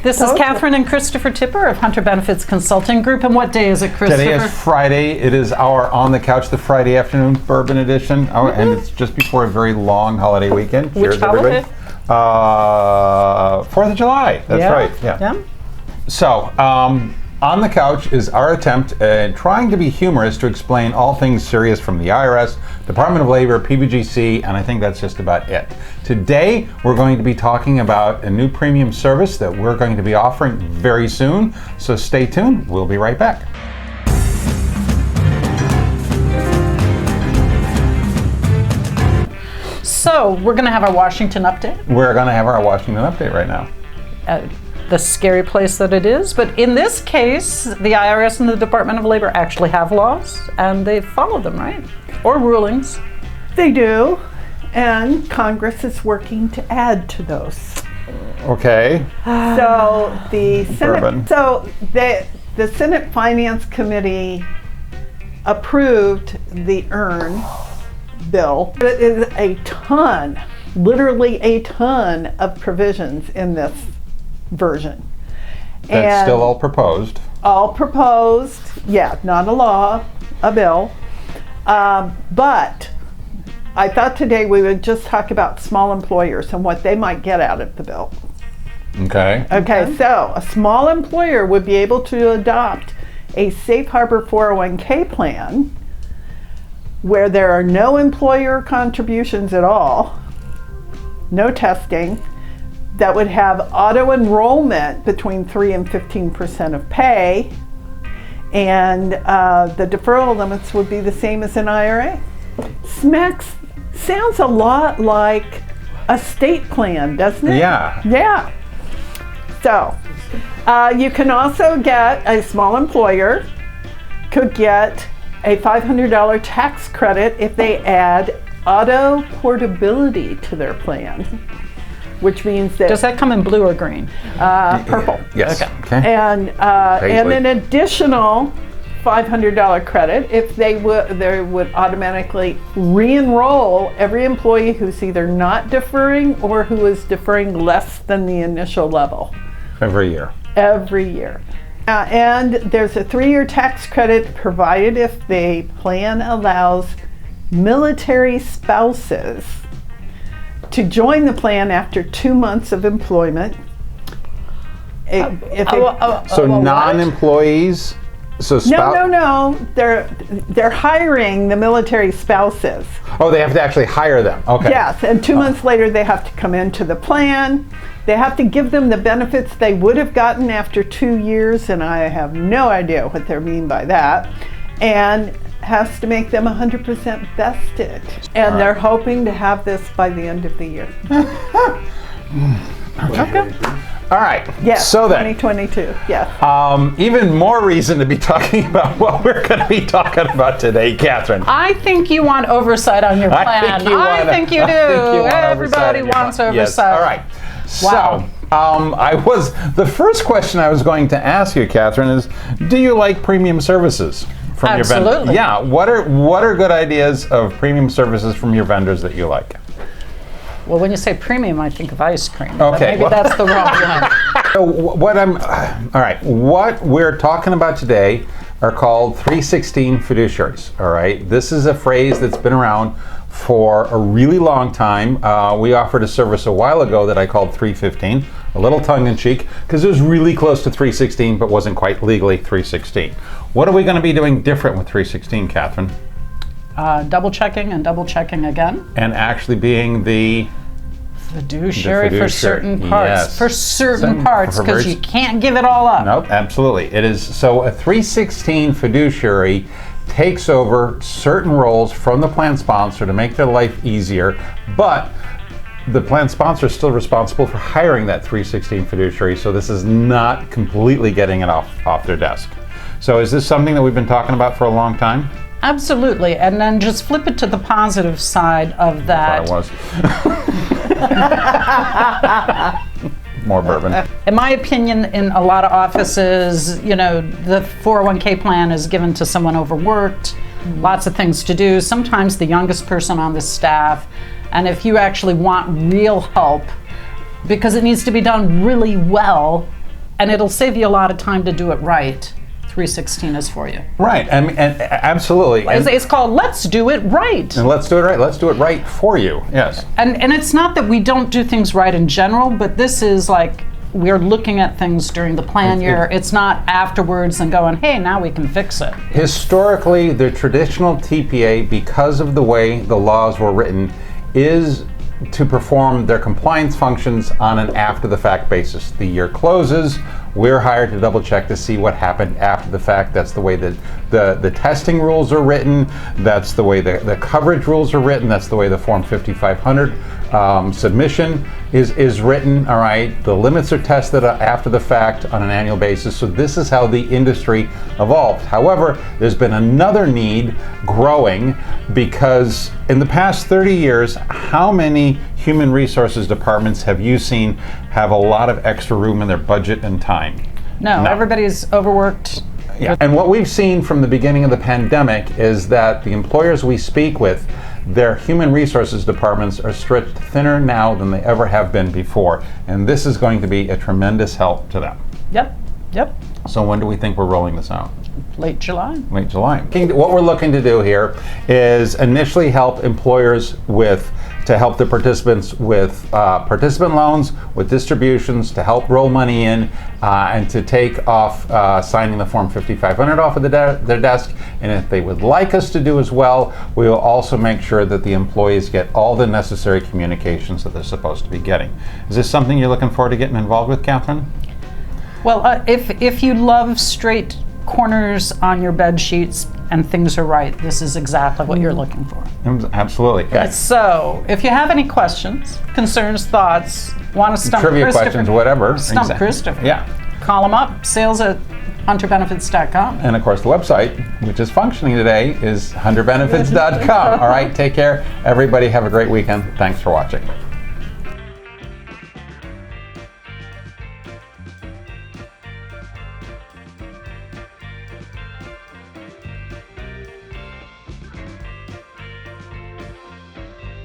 This is Katherine and Christopher Tipper of Hunter Benefits Consulting Group. And what day is it, Christopher? Today is Friday. It is our On the Couch, the Friday afternoon bourbon edition. Oh, and it's just before a very long holiday weekend. Which Cheers, holiday? everybody. 4th of July. That's right. Yeah. So, On the Couch is our attempt at trying to be humorous to explain all things serious from the IRS, Department of Labor, PBGC, and I think that's just about it. Today, we're going to be talking about a new premium service that we're going to be offering very soon. So stay tuned. We'll be right back. So, we're going to have our Washington update. We're going to have our Washington update right now. The scary place that it is, but in this case, the IRS and the Department of Labor actually have laws, and they follow them, right? Or rulings. They do, and Congress is working to add to those. Okay. So the Bourbon. the Senate Finance Committee approved the EARN bill. It is a ton, literally a ton of provisions in this version. That's still all proposed. All proposed, yeah, not a law, a bill. But I thought today we would just talk about small employers and what they might get out of the bill. Okay. Okay, so a small employer would be able to adopt a safe harbor 401k plan where there are no employer contributions at all, no testing, that would have auto-enrollment between 3 and 15% of pay, and the deferral limits would be the same as an IRA. Sounds a lot like a state plan, doesn't it? Yeah. Yeah. So, you can also get, a small employer could get a $500 tax credit if they add auto portability to their plan. Which means that... Does that come in blue or green? Purple. Yes. Okay. And an additional $500 credit if they would automatically re-enroll every employee who's either not deferring or who is deferring less than the initial level. Every year. Every year. And there's a 3-year tax credit provided if the plan allows military spouses to join the plan after 2 months of employment. So non-employees? So No. They're hiring the military spouses. Oh, they have to actually hire them. Okay. Yes, and 2 months later they have to come into the plan. They have to give them the benefits they would have gotten after 2 years, and I have no idea what they mean by that. And has to make them 100% vested. And they're hoping to have this by the end of the year. Okay. All right. Yes, so then, 2022, yes. even more reason to be talking about what we're going to be talking about today, Katherine. I think you want oversight on your plan. I think you do. Everybody wants oversight. Yes. All right. Wow. So, the first question I was going to ask you, Katherine, is, do you like premium services from your vendor? Absolutely. Yeah. What are good ideas of premium services from your vendors that you like? Well, when you say premium, I think of ice cream. Okay. But maybe that's the wrong one. So all right. What we're talking about today are called 316 fiduciaries. All right. This is a phrase that's been around for a really long time. We offered a service a while ago that I called 315, a little tongue-in-cheek, because it was really close to 316, but wasn't quite legally 316. What are we going to be doing different with 316, Katherine? Double checking and double checking again. And actually being the fiduciary for certain parts. Yes. For certain parts, because you can't give it all up. Nope, absolutely. It is. So a 316 fiduciary takes over certain roles from the plan sponsor to make their life easier, but the plan sponsor is still responsible for hiring that 316 fiduciary, so this is not completely getting it off their desk. So is this something that we've been talking about for a long time? Absolutely, and then just flip it to the positive side of that. That's what I was. More bourbon. In my opinion, in a lot of offices, the 401k plan is given to someone overworked, lots of things to do, sometimes the youngest person on the staff. And if you actually want real help, because it needs to be done really well, and it'll save you a lot of time to do it right. 316 is for you. Right, and absolutely. It's called Let's Do It Right. And let's do it right. Let's do it right for you. Yes. And it's not that we don't do things right in general, but this is like we're looking at things during the plan year. It's not afterwards and going, hey, now we can fix it. Historically, the traditional TPA, because of the way the laws were written, is to perform their compliance functions on an after-the-fact basis. The year closes, we're hired to double check to see what happened after the fact. That's the way that the testing rules are written. That's the way the coverage rules are written. That's the way the Form 5500 submission is written. All right, the limits are tested after the fact on an annual basis. So this is how the industry evolved. However, there's been another need growing because in the past 30 years, how many human resources departments have you seen have a lot of extra room in their budget and time? No, everybody's overworked. Yeah, and what we've seen from the beginning of the pandemic is that the employers we speak with, their human resources departments are stretched thinner now than they ever have been before. And this is going to be a tremendous help to them. Yep. So when do we think we're rolling this out? Late July. Late July. What we're looking to do here is initially help employers to help the participants with participant loans, with distributions, to help roll money in, and to take off signing the Form 5500 off of their desk. And if they would like us to do as well, we will also make sure that the employees get all the necessary communications that they're supposed to be getting. Is this something you're looking forward to getting involved with, Katherine? Well, if you love straight corners on your bed sheets and things are right, this is exactly what you're looking for. Absolutely. Okay. So, if you have any questions, concerns, thoughts, want to stump trivia Christopher, questions, whatever. Stump Christopher. Yeah. Call them up, sales@hunterbenefits.com. And of course, the website, which is functioning today, is hunterbenefits.com. All right, take care. Everybody have a great weekend. Thanks for watching.